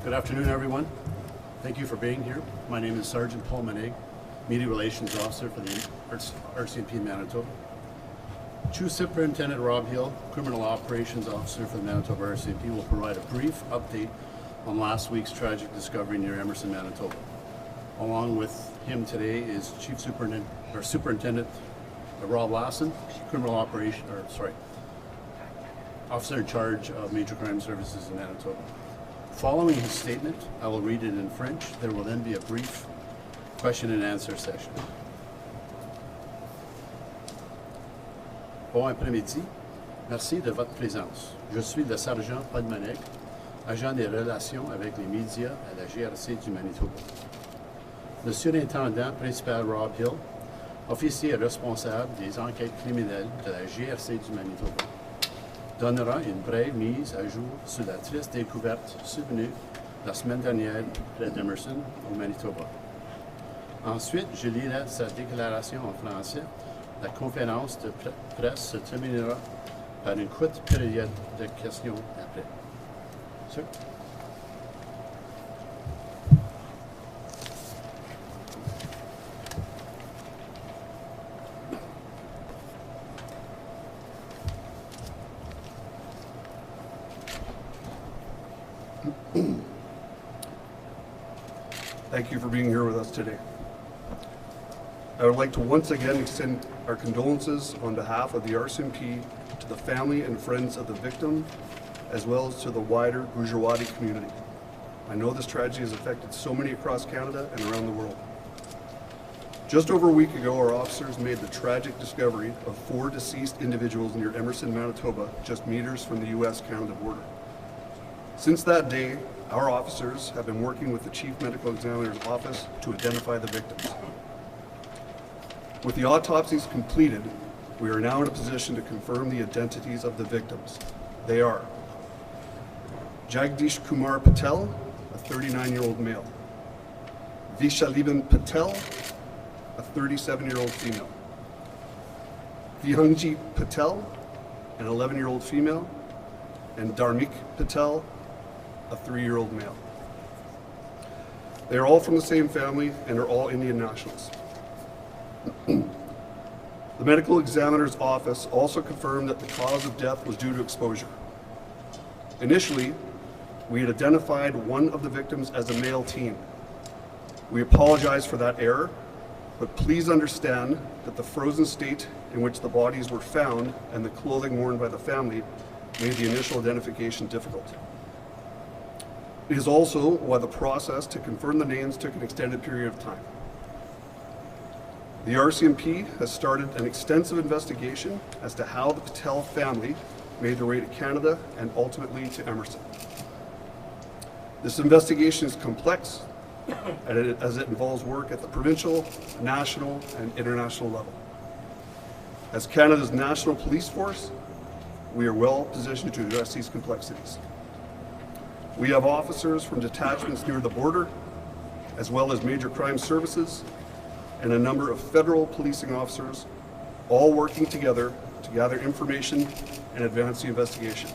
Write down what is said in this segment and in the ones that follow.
Good afternoon, everyone. Thank you for being here. My name is Sergeant Paul Manig, Media Relations Officer for the RCMP Manitoba. Chief Superintendent Rob Hill, Criminal Operations Officer for the Manitoba RCMP, will provide a brief update on last week's tragic discovery near Emerson, Manitoba. Along with him today is Superintendent Rob Lasson, Officer in charge of Major Crime Services in Manitoba. Following his statement, I will read it in French. There will then be a brief question and answer session. Bon après-midi. Merci de votre présence. Je suis le sergent Paul Manig, agent des relations avec les médias à la GRC du Manitoba. Le surintendant principal Rob Hill, officier responsable des enquêtes criminelles de la GRC du Manitoba, donnera une brève mise à jour sur la triste découverte survenue la semaine dernière près d'Emerson, au Manitoba. Ensuite, je lirai sa déclaration en français. La conférence de presse se terminera par une courte période de questions après. Sir? Thank you for being here with us today. I would like to once again extend our condolences on behalf of the RCMP to the family and friends of the victim, as well as to the wider Gujarati community. I know this tragedy has affected so many across Canada and around the world. Just over a week ago, our officers made the tragic discovery of 4 deceased individuals near Emerson, Manitoba, just meters from the US-Canada border. Since that day, our officers have been working with the Chief Medical Examiner's Office to identify the victims. With the autopsies completed, we are now in a position to confirm the identities of the victims. They are Jagdish Kumar Patel, a 39-year-old male; Vishaliban Patel, a 37-year-old female; Vihangji Patel, an 11-year-old female; and Dharmik Patel, a 3-year-old male. They are all from the same family and are all Indian nationals. The medical examiner's office also confirmed that the cause of death was due to exposure. Initially, we had identified one of the victims as a male teen. We apologize for that error, but please understand that the frozen state in which the bodies were found and the clothing worn by the family made the initial identification difficult. It is also why the process to confirm the names took an extended period of time. The RCMP has started an extensive investigation as to how the Patel family made their way to Canada and ultimately to Emerson. This investigation is complex as it involves work at the provincial, national, and international level. As Canada's national police force, we are well positioned to address these complexities. We have officers from detachments near the border, as well as major crime services, and a number of federal policing officers, all working together to gather information and advance the investigation.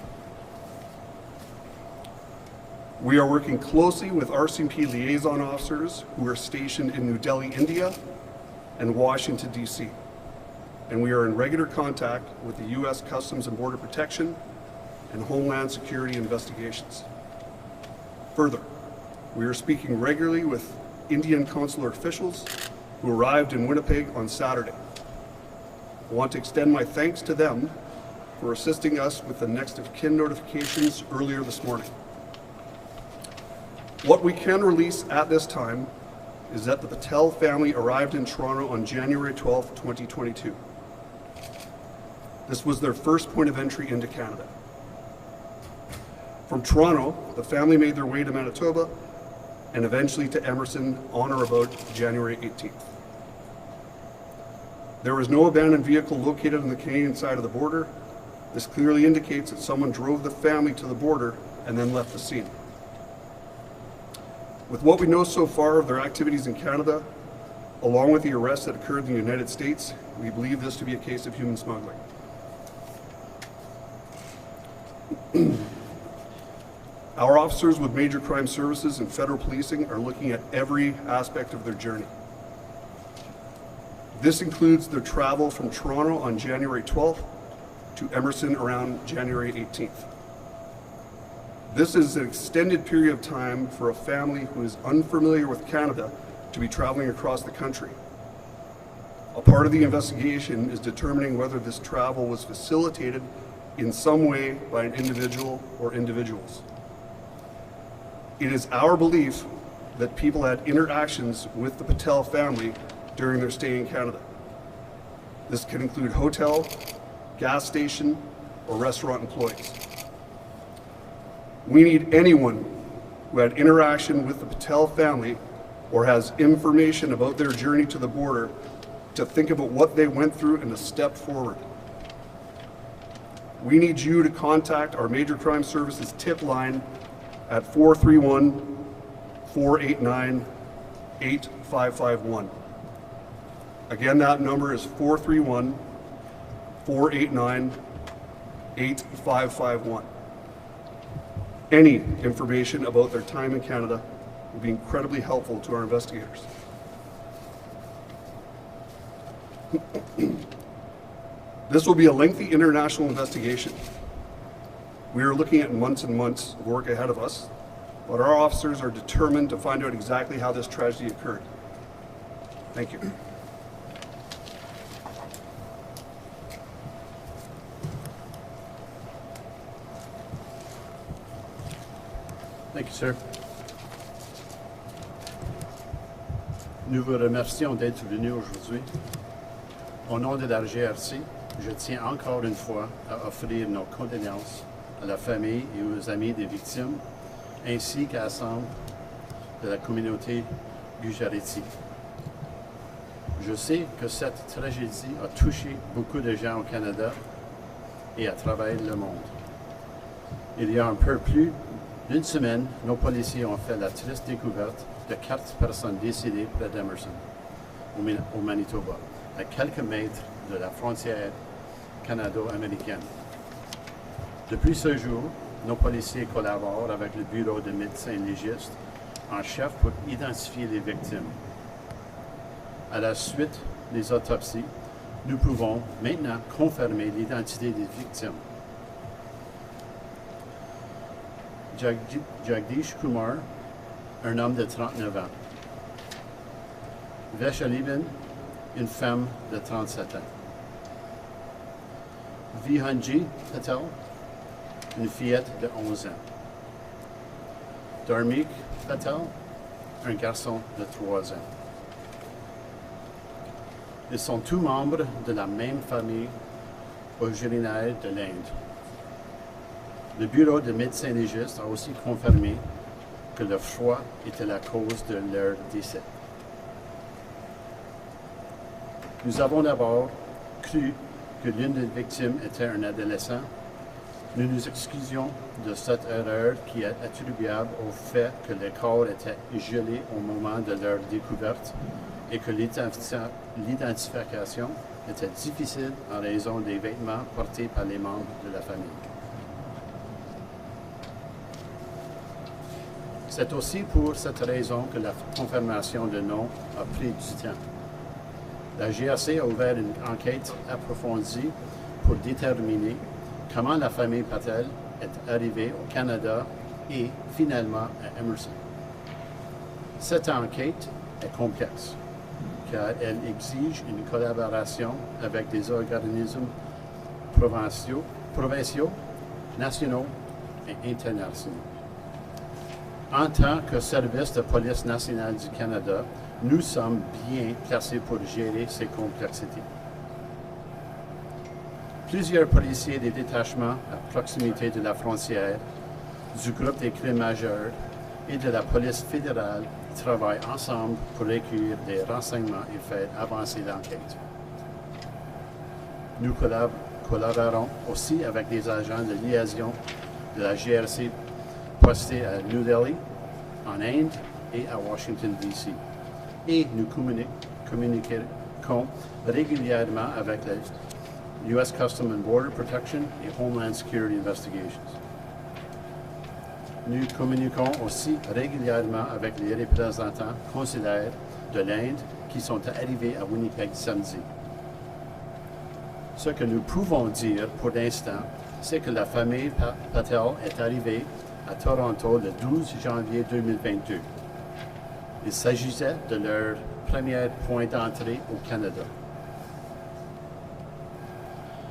We are working closely with RCMP liaison officers who are stationed in New Delhi, India, and Washington, D.C., and we are in regular contact with the U.S. Customs and Border Protection and Homeland Security investigations. Further, we are speaking regularly with Indian consular officials who arrived in Winnipeg on Saturday. I want to extend my thanks to them for assisting us with the next of kin notifications earlier this morning. What we can release at this time is that the Patel family arrived in Toronto on January 12, 2022. This was their first point of entry into Canada. From Toronto, the family made their way to Manitoba and eventually to Emerson on or about January 18th. There was no abandoned vehicle located on the Canadian side of the border. This clearly indicates that someone drove the family to the border and then left the scene. With what we know so far of their activities in Canada, along with the arrests that occurred in the United States, we believe this to be a case of human smuggling. Our officers with Major Crime Services and federal policing are looking at every aspect of their journey. This includes their travel from Toronto on January 12th to Emerson around January 18th. This is an extended period of time for a family who is unfamiliar with Canada to be traveling across the country. A part of the investigation is determining whether this travel was facilitated in some way by an individual or individuals. It is our belief that people had interactions with the Patel family during their stay in Canada. This can include hotel, gas station, or restaurant employees. We need anyone who had interaction with the Patel family or has information about their journey to the border to think about what they went through and to step forward. We need you to contact our Major Crime Services tip line at 431-489-8551. Again, that number is 431-489-8551. Any information about their time in Canada will be incredibly helpful to our investigators. This will be a lengthy international investigation. We are looking at months and months of work ahead of us, but our officers are determined to find out exactly how this tragedy occurred. Thank you. Thank you, sir. Nous vous remercions d'être venu aujourd'hui. Au nom de la GRC, je tiens encore une fois à offrir nos condoléances à la famille et aux amis des victimes, ainsi qu'à l'ensemble de la communauté Gujarati. Je sais que cette tragédie a touché beaucoup de gens au Canada et à travers le monde. Il y a un peu plus d'une semaine, nos policiers ont fait la triste découverte de 4 personnes décédées près d'Emerson, au Manitoba, à quelques mètres de la frontière canado-américaine. Depuis ce jour, nos policiers collaborent avec le Bureau de médecins légistes en chef pour identifier les victimes. À la suite des autopsies, nous pouvons maintenant confirmer l'identité des victimes. Jagdish Kumar, un homme de 39 ans. Veshalibin, une femme de 37 ans. Vihanji Patel, une fillette de 11 ans. Dharmik Patel, un garçon de 3 ans. Ils sont tous membres de la même famille originaire de l'Inde. Le Bureau de médecins légistes a aussi confirmé que le froid était la cause de leur décès. Nous avons d'abord cru que l'une des victimes était un adolescent. Nous nous excusions de cette erreur qui est attribuable au fait que les corps étaient gelés au moment de leur découverte et que l'identification était difficile en raison des vêtements portés par les membres de la famille. C'est aussi pour cette raison que la confirmation de nom a pris du temps. La GRC a ouvert une enquête approfondie pour déterminer comment la famille Patel est arrivée au Canada et finalement à Emerson. Cette enquête est complexe car elle exige une collaboration avec des organismes provinciaux, nationaux et internationaux. En tant que service de police nationale du Canada, nous sommes bien placés pour gérer ces complexités. Plusieurs policiers des détachements à proximité de la frontière, du groupe des crimes majeurs et de la police fédérale travaillent ensemble pour recueillir des renseignements et faire avancer l'enquête. Nous collaborons aussi avec des agents de liaison de la GRC postés à New Delhi, en Inde et à Washington, D.C. Et nous communiquons régulièrement avec la U.S. Customs and Border Protection et Homeland Security Investigations. Nous communiquons aussi régulièrement avec les représentants consulaires de l'Inde qui sont arrivés à Winnipeg samedi. Ce que nous pouvons dire pour l'instant, c'est que la famille Patel est arrivée à Toronto le 12 janvier 2022. Il s'agissait de leur premier point d'entrée au Canada.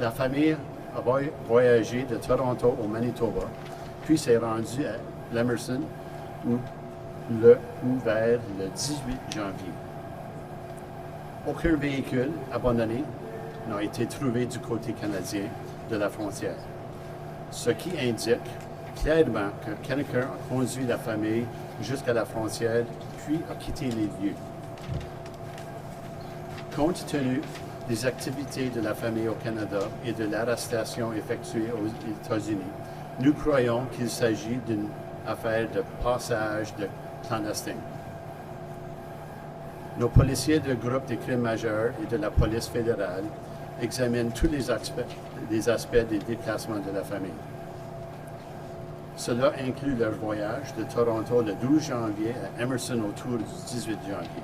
La famille a voyagé de Toronto au Manitoba, puis s'est rendue à l'Emerson vers le 18 janvier. Aucun véhicule abandonné n'a été trouvé du côté canadien de la frontière, ce qui indique clairement que quelqu'un a conduit la famille jusqu'à la frontière puis a quitté les lieux. Compte tenu des activités de la famille au Canada et de l'arrestation effectuée aux États-Unis, nous croyons qu'il s'agit d'une affaire de passage de clandestin. Nos policiers du groupe des crimes majeurs et de la police fédérale examinent tous les aspects des déplacements de la famille. Cela inclut leur voyage de Toronto le 12 janvier à Emerson autour du 18 janvier.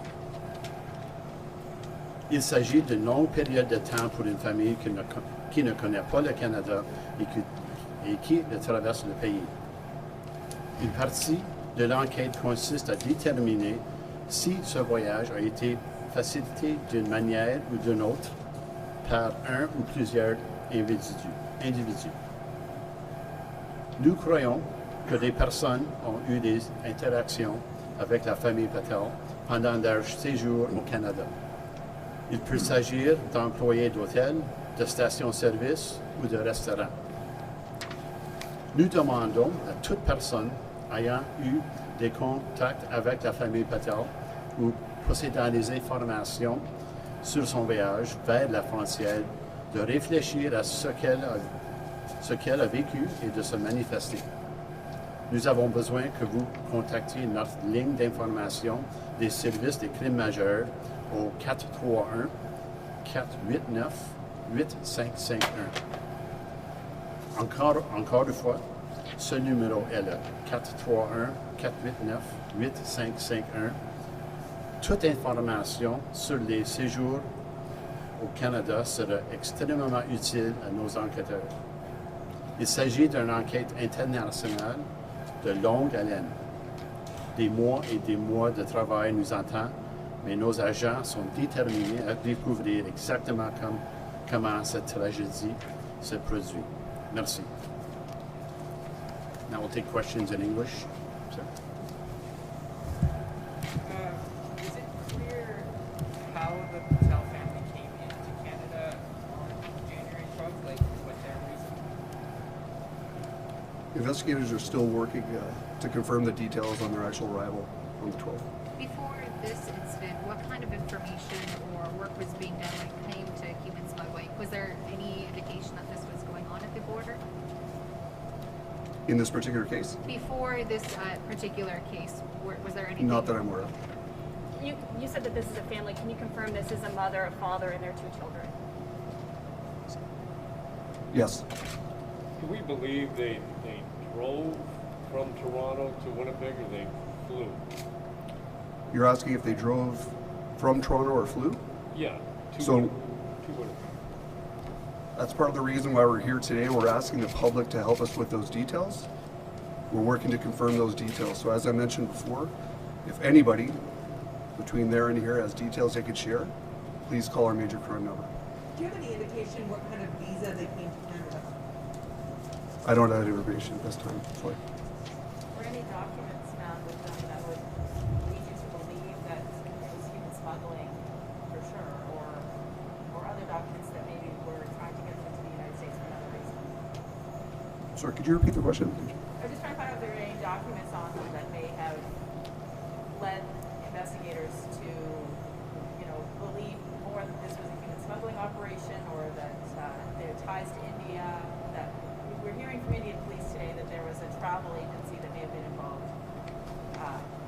Il s'agit d'une longue période de temps pour une famille qui ne connaît pas le Canada et qui traverse le pays. Une partie de l'enquête consiste à déterminer si ce voyage a été facilité d'une manière ou d'une autre par un ou plusieurs individus. Nous croyons que des personnes ont eu des interactions avec la famille Patel pendant leur séjour au Canada. Il peut s'agir d'employés d'hôtels, de stations-service ou de restaurants. Nous demandons à toute personne ayant eu des contacts avec la famille Patel ou possédant des informations sur son voyage vers la frontière de réfléchir à ce qu'elle a vécu et de se manifester. Nous avons besoin que vous contactiez notre ligne d'information des services des crimes majeurs au 431-489-8551. Encore une fois, ce numéro est le 431-489-8551. Toute information sur les séjours au Canada sera extrêmement utile à nos enquêteurs. Il s'agit d'une enquête internationale de longue haleine. Des mois et des mois de travail nous attendent, mais nos agents sont déterminés à découvrir exactement comment cette tragédie se produit. Merci. Now we'll take questions in English. Sir. Is it clear how the Patel family came into Canada on January 12th? Like, what their reason? Investigators are still working to confirm the details on their actual arrival on the 12th. Before this incident, what kind of information or work was being done when it came to human smuggling? Was there any indication that this was going on at the border? In this particular case? Before this particular case, was there anything? Not that I'm aware of. You said that this is a family. Can you confirm this is a mother, a father, and their 2 children? Yes. Do we believe they drove from Toronto to Winnipeg or they flew? You're asking if they drove from Toronto or flew? Yeah. So- Winnipeg. That's part of the reason why we're here today. We're asking the public to help us with those details. We're working to confirm those details. So as I mentioned before, if anybody between there and here has details they could share, please call our major crime number. Do you have any indication what kind of visa they came to Canada? I don't have that information at this time. Sorry. Were any documents found with them that would lead you to believe that it was human smuggling for sure, or other documents that maybe were trying to get them to the United States for another reason? Sorry, could you repeat the question? I'm just trying to find out if there are any documents on them that may have led investigators to, believe more that this was a human smuggling operation, or that there are ties to India. That we're hearing from Indian police today that there was a travel agency that may have been involved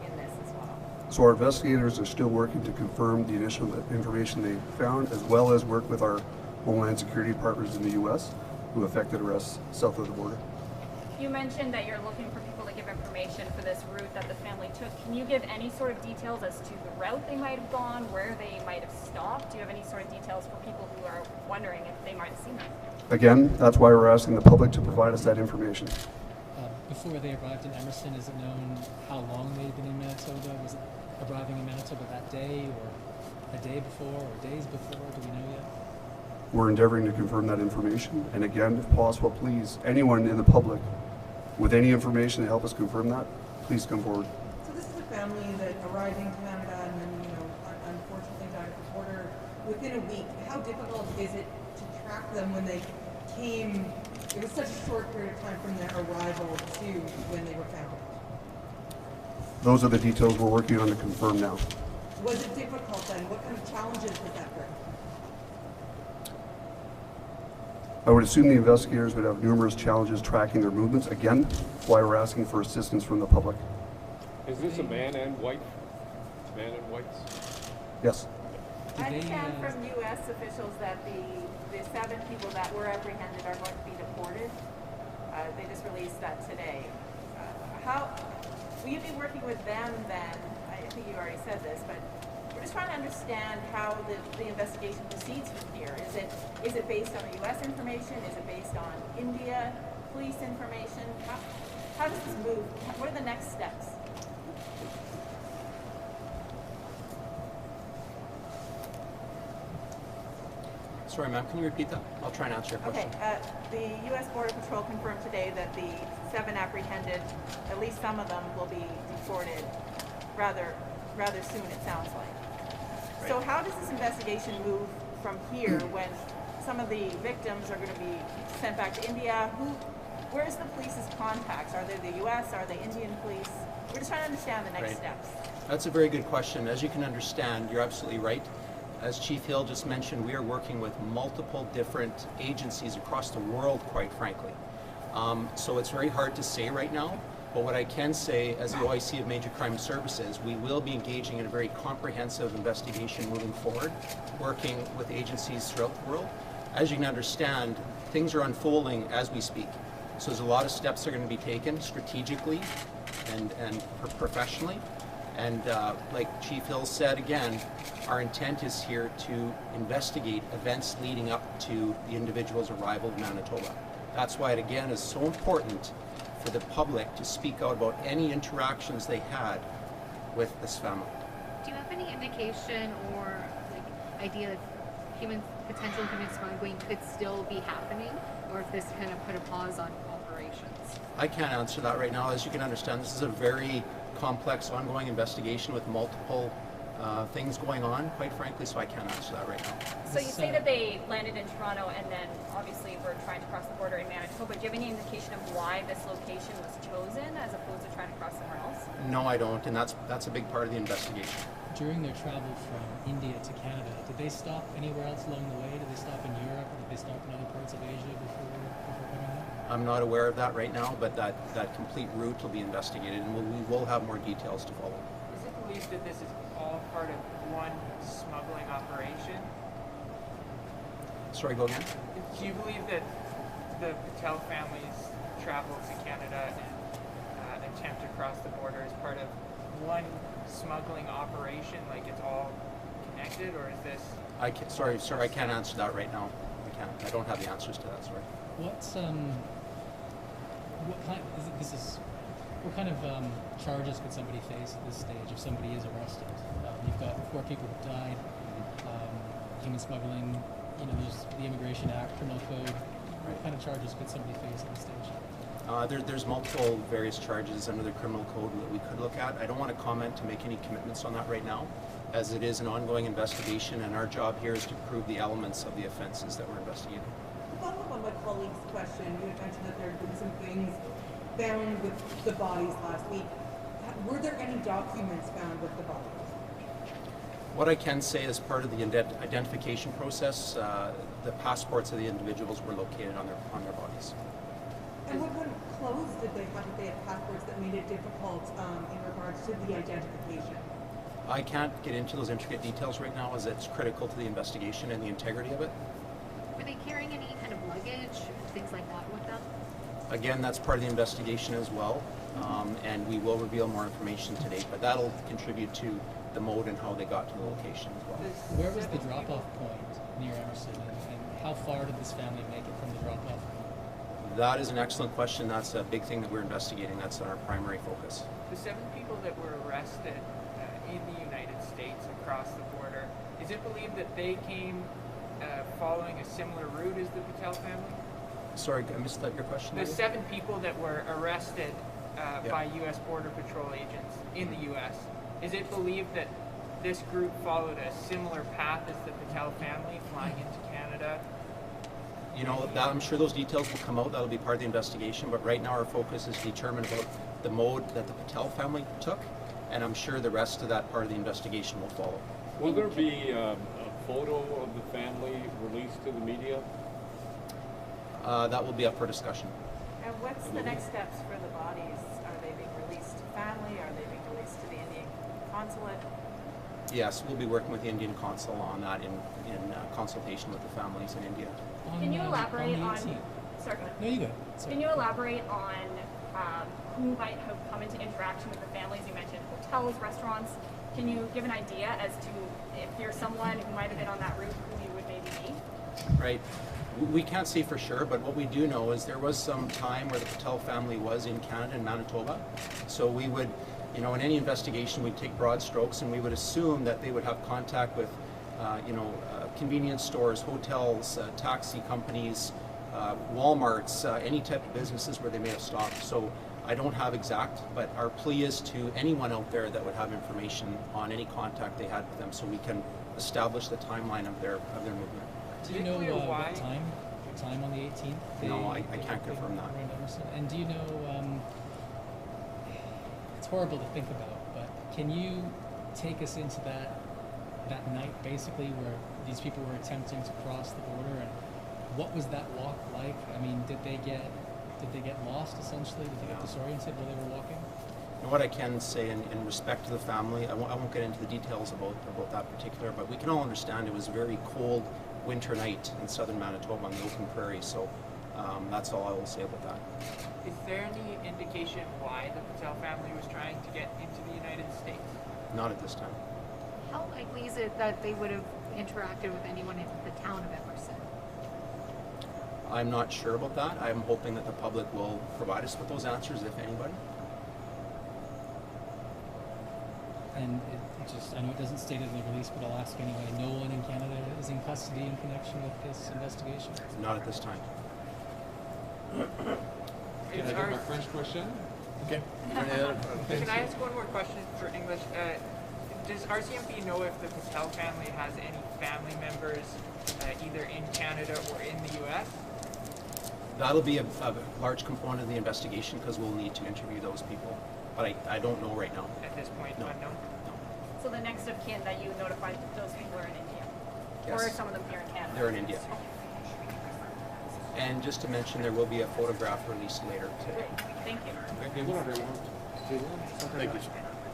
in this as well. So our investigators are still working to confirm the initial information they found, as well as work with our Homeland Security partners in the U.S. who effected arrests south of the border. You mentioned that you're looking for people to give information for this route that the family took. Can you give any sort of details as to the route they might have gone, where they might have stopped? Do you have any sort of details for people who are wondering if they might have seen them? Again, that's why we're asking the public to provide us that information. Before they arrived in Emerson, is it known how long they'd been in Manitoba? Was it arriving in Manitoba that day, or a day before, or days before? Do we know yet? We're endeavoring to confirm that information. And again, if possible, please, anyone in the public with any information to help us confirm that, please come forward. So this is a family that arrived in Canada and then, unfortunately died at the border within a week. How difficult is it to track them when they came? It was such a short period of time from their arrival to when they were found. Those are the details we're working on to confirm now. Was it difficult then? What kind of challenges did that bring? I would assume the investigators would have numerous challenges tracking their movements. Again, why we're asking for assistance from the public. Is this a man and wife? Man and wife? Yes. I understand from U.S. officials that the 7 people that were apprehended are going to be deported. They just released that today. How will you be working with them then? I think you already said this, but we're just trying to understand how the investigation proceeds from here. Is it based on U.S. information? Is it based on India police information? How does this move? What are the next steps? Sorry, ma'am, can you repeat that? I'll try and answer your question. Okay, the U.S. Border Patrol confirmed today that the 7 apprehended, at least some of them, will be deported rather soon, it sounds like. Right. So how does this investigation move from here when some of the victims are going to be sent back to India? Where's the police's contacts? Are they the U.S.? Are they Indian police? We're just trying to understand the next steps. That's a very good question. As you can understand, you're absolutely right. As Chief Hill just mentioned, we are working with multiple different agencies across the world, quite frankly. So it's very hard to say right now, but what I can say as the OIC of Major Crime Services, we will be engaging in a very comprehensive investigation moving forward, working with agencies throughout the world. As you can understand, things are unfolding as we speak. So there's a lot of steps that are going to be taken strategically and professionally. And like Chief Hill said again, our intent is here to investigate events leading up to the individual's arrival in Manitoba. That's why it again is so important for the public to speak out about any interactions they had with this family. Do you have any indication or idea that potential human smuggling could still be happening, or if this kind of put a pause on operations? I can't answer that right now. As you can understand, this is a very complex ongoing investigation with multiple things going on, quite frankly, so I can't answer that right now. So you say that they landed in Toronto and then obviously were trying to cross the border in Manitoba. Do you have any indication of why this location was chosen as opposed to trying to cross somewhere else? No, I don't, and that's a big part of the investigation. During their travel from India to Canada, did they stop anywhere else along the way? Did they stop in Europe? Did they stop in other parts of Asia before coming here? I'm not aware of that right now, but that complete route will be investigated, and we will have more details to follow. Is it believed that this is all part of one smuggling operation? Sorry, go again? Do you believe that the Patel families travel to Canada and attempt to cross the border as part of one smuggling operation, like it's all connected, or is this? Sorry, I can't answer that right now. I don't have the answers to that. Sorry. What kind of charges could somebody face at this stage if somebody is arrested? You've got 4 people who died, human smuggling. There's the Immigration Act, Criminal Code. What kind of charges could somebody face at this stage? There's multiple various charges under the Criminal Code that we could look at. I don't want to comment to make any commitments on that right now, as it is an ongoing investigation, and our job here is to prove the elements of the offenses that we're investigating. To follow up on my colleague's question, you had mentioned that there had been some things found with the bodies last week. Were there any documents found with the bodies? What I can say as part of the identification process, the passports of the individuals were located on their bodies. And what kind of clothes did they have? Did they have passports that made it difficult in regards to the identification? I can't get into those intricate details right now, as it's critical to the investigation and the integrity of it. Were they carrying any kind of luggage, things like that with them? Again, that's part of the investigation as well, and we will reveal more information today, but that'll contribute to the mode and how they got to the location as well. Where was the drop-off point near Emerson, and how far did this family make it from the drop-off point? That is an excellent question. That's a big thing that we're investigating. That's our primary focus. The 7 people that were arrested in the United States across the border, is it believed that they came following a similar route as the Patel family? Sorry, I missed that, your question. The 7 people that were arrested by U.S. Border Patrol agents in the U.S., is it believed that this group followed a similar path as the Patel family, flying into Canada? You know, I'm sure those details will come out. That'll be part of the investigation. But right now our focus is to determine about the mode that the Patel family took, and I'm sure the rest of that part of the investigation will follow. Will there be a photo of the family released to the media? That will be up for discussion. And what's the next steps for the bodies? Are they being released to family? Are they being released to the Indian consulate? Yes, we'll be working with the Indian consul on that in consultation with the families in India. Can you elaborate the on? 18th. Sorry, go ahead. No, you go. Sorry. Can you elaborate on who might have come into interaction with the families? You mentioned hotels, restaurants. Can you give an idea as to if you're someone who might have been on that route, who you would maybe be? Right. We can't say for sure, but what we do know is there was some time where the Patel family was in Canada, in Manitoba. So we would, you know, in any investigation, we'd take broad strokes and we would assume that they would have contact with, convenience stores, hotels, taxi companies, Walmarts, any type of businesses where they may have stopped. So I don't have exact, but our plea is to anyone out there that would have information on any contact they had with them, so we can establish the timeline of their movement. Do you know Clear why? what time on the 18th? No, I can't confirm that. Around Emerson? And do you know, it's horrible to think about, but can you take us into that night basically where these people were attempting to cross the border, and what was that walk like? I mean, did they get lost essentially? Did they get disoriented while they were walking? And what I can say in respect to the family, I won't get into the details about that particular, but we can all understand it was a very cold winter night in southern Manitoba on the open prairie, so that's all I will say about that. Is there any indication why the Patel family was trying to get into the United States? Not at this time. How likely is it that they would have interacted with anyone in the town of Emerson? I'm not sure about that. I'm hoping that the public will provide us with those answers, if anybody. And I know it doesn't state it in the release, but I'll ask anyway. No one in Canada is in custody in connection with this investigation? Not at this time. Can I get my French question? Okay. Can I ask one more question for English? Does RCMP know if the Patel family has any family members either in Canada or in the U.S.? That'll be a large component of the investigation because we'll need to interview those people. But I don't know right now. At this point, No. unknown? So the next of kin that you notified, those people are in India? Yes. Or are some of them here in Canada? They're in India. And just to mention, there will be a photograph released later today. Thank you. Mais voilà, Thank you.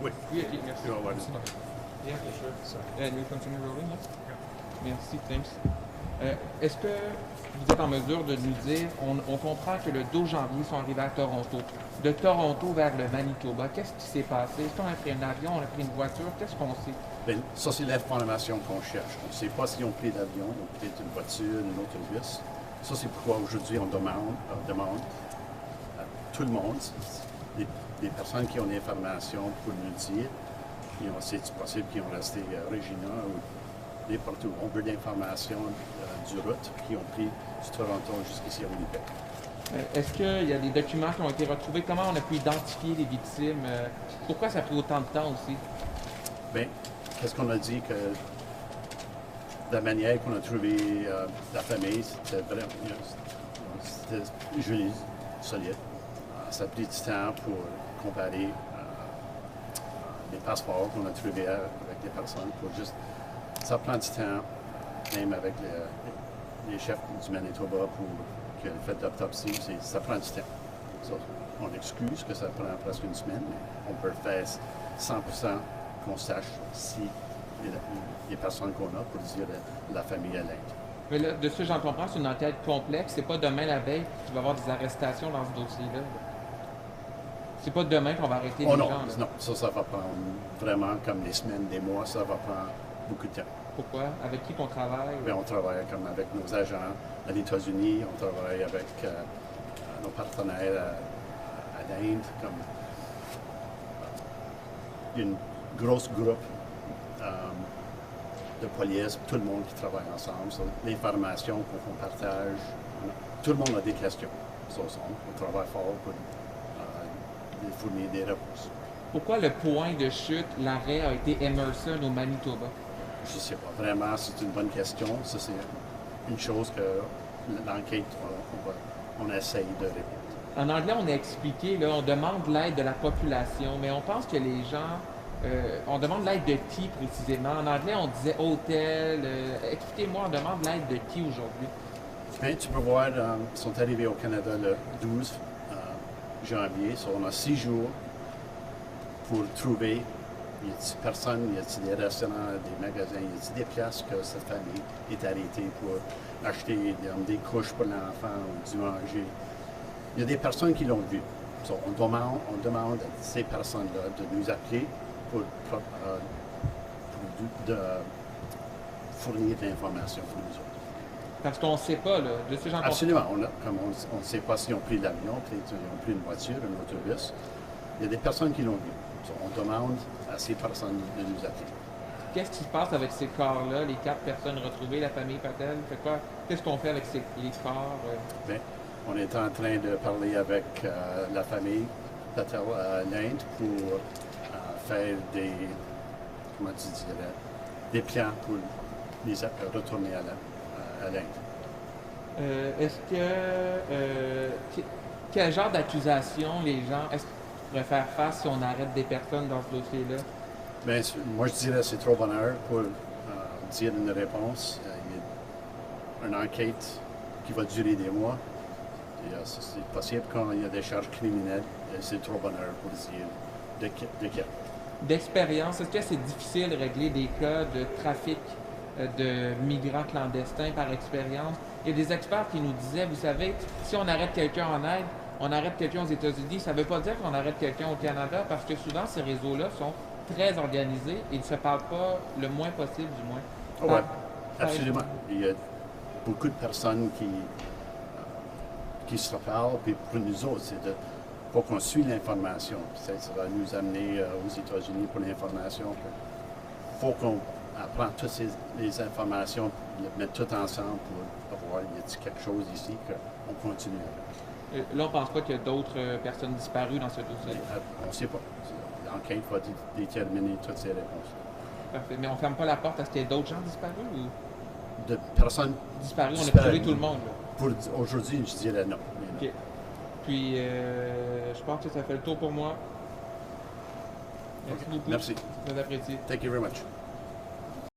Oui. Oui, ok, merci. You know what? Merci. Yeah, for sure. We'll continue rolling, yes? Merci, thanks. Est-ce que vous êtes en mesure de nous dire, on comprend que le 12 janvier, ils sont arrivés à Toronto. De Toronto vers le Manitoba, qu'est-ce qui s'est passé? Est-ce qu'on a pris un avion, on a pris une voiture? Qu'est-ce qu'on sait? Bien, ça, c'est l'information qu'on cherche. On ne sait pas s'ils ont pris l'avion, ils ont peut-être une voiture, un autobus. Ça, c'est pourquoi aujourd'hui, on demande à tout le monde, des personnes qui ont des informations pour nous dire, c'est possible qu'ils ont resté à Regina ou n'importe où. On veut de l'information du route qu'ils ont pris du Toronto jusqu'ici à Winnipeg. Est-ce qu'il y a des documents qui ont été retrouvés? Comment on a pu identifier les victimes? Pourquoi ça a pris autant de temps aussi? Bien, qu'est-ce qu'on a dit que la manière qu'on a trouvé la famille, c'était vraiment, c'était joli, solide. Ça a pris du temps pour comparer les passeports qu'on a trouvés avec les personnes. Ça prend du temps, même avec les chefs du Manitoba pour qu'ils aient fait l'autopsie. Ça prend du temps. Ça, on excuse que ça prend presque une semaine, mais on peut faire 100% qu'on sache si les personnes qu'on a pour dire la famille à l'Inde. Mais là, de ce que j'en comprends, c'est une enquête complexe. C'est pas demain la veille qu'il va y avoir des arrestations dans ce dossier-là. C'est pas demain qu'on va arrêter les non, gens. Là. non, ça va prendre vraiment comme des semaines, des mois, ça va prendre beaucoup de temps. Pourquoi? Avec qui qu'on travaille? Bien, on travaille comme avec nos agents aux États-Unis, on travaille avec nos partenaires à l'Inde, comme une grosse groupe de police, tout le monde qui travaille ensemble. So, l'information qu'on partage, tout le monde a des questions. So, on travaille fort pour fournir des réponses. Pourquoi le point de chute, l'arrêt a été Emerson au Manitoba? Je ne sais pas. Vraiment, c'est une bonne question. Ça, c'est une chose que l'enquête, on essaye de répondre. En anglais, on a expliqué, là, on demande l'aide de la population, mais on pense que les gens, on demande l'aide de qui précisément? En anglais, on disait hôtel. Expliquez-moi, on demande l'aide de qui aujourd'hui? Bien, tu peux voir, ils sont arrivés au Canada le 12 janvier. So, on a 6 jours pour trouver, y a-t-il personne, y a-t-il des restaurants, des magasins, y a-t-il des places que cette famille est arrêtée pour acheter des couches pour l'enfant ou du manger. Il y a des personnes qui l'ont vu. So, on demande à ces personnes-là de nous appeler pour fournir de l'information pour nous autres. Parce qu'on ne sait pas, là. De ces gens Absolument. On ne sait pas s'ils ont pris l'avion, peut-être ils ont pris une voiture, un autobus. Il y a des personnes qui l'ont vu. So, on demande à ces personnes de nous appeler. Qu'est-ce qui se passe avec ces corps-là, les 4 personnes retrouvées, la famille Patel? Fait quoi? Qu'est-ce qu'on fait avec les corps? Bien, on est en train de parler avec la famille Patel à l'Inde pour faire des, comment tu dirais, des plans pour les retourner à l'Inde. Est-ce que quel genre d'accusation les gens est-ce qu'ils pourraient faire face si on arrête des personnes dans ce dossier-là? Bien, moi je dirais que c'est trop bonheur pour dire une réponse. Il y a une enquête qui va durer des mois. C'est possible quand il y a des charges criminelles. C'est trop bonheur pour dire de quel. D'expérience, est-ce que c'est difficile de régler des cas de trafic de migrants clandestins par expérience? Il y a des experts qui nous disaient, vous savez, si on arrête quelqu'un en Inde, on arrête quelqu'un aux États-Unis, ça ne veut pas dire qu'on arrête quelqu'un au Canada parce que souvent ces réseaux-là sont très organisés et ne se parlent pas le moins possible du moins. Oui, absolument. Il y a beaucoup de personnes qui se parlent, puis pour nous autres, c'est de faut qu'on suit l'information. Ça va nous amener aux États-Unis pour l'information. Il faut qu'on apprenne toutes les informations, les mettre tout ensemble pour voir y a-t-il quelque chose ici qu'on continue avec. Là, on ne pense pas qu'il y a d'autres personnes disparues dans ce dossier. On ne sait pas. L'enquête va déterminer toutes ces réponses. Parfait. Mais on ne ferme pas la porte à ce qu'il y ait d'autres gens disparus ou? De personnes disparues, on a trouvé tout le monde. Là. Pour aujourd'hui, je dirais non. OK. Puis, je pense que ça fait le tour pour moi. Merci beaucoup. Merci. Très apprécié. Thank you very much.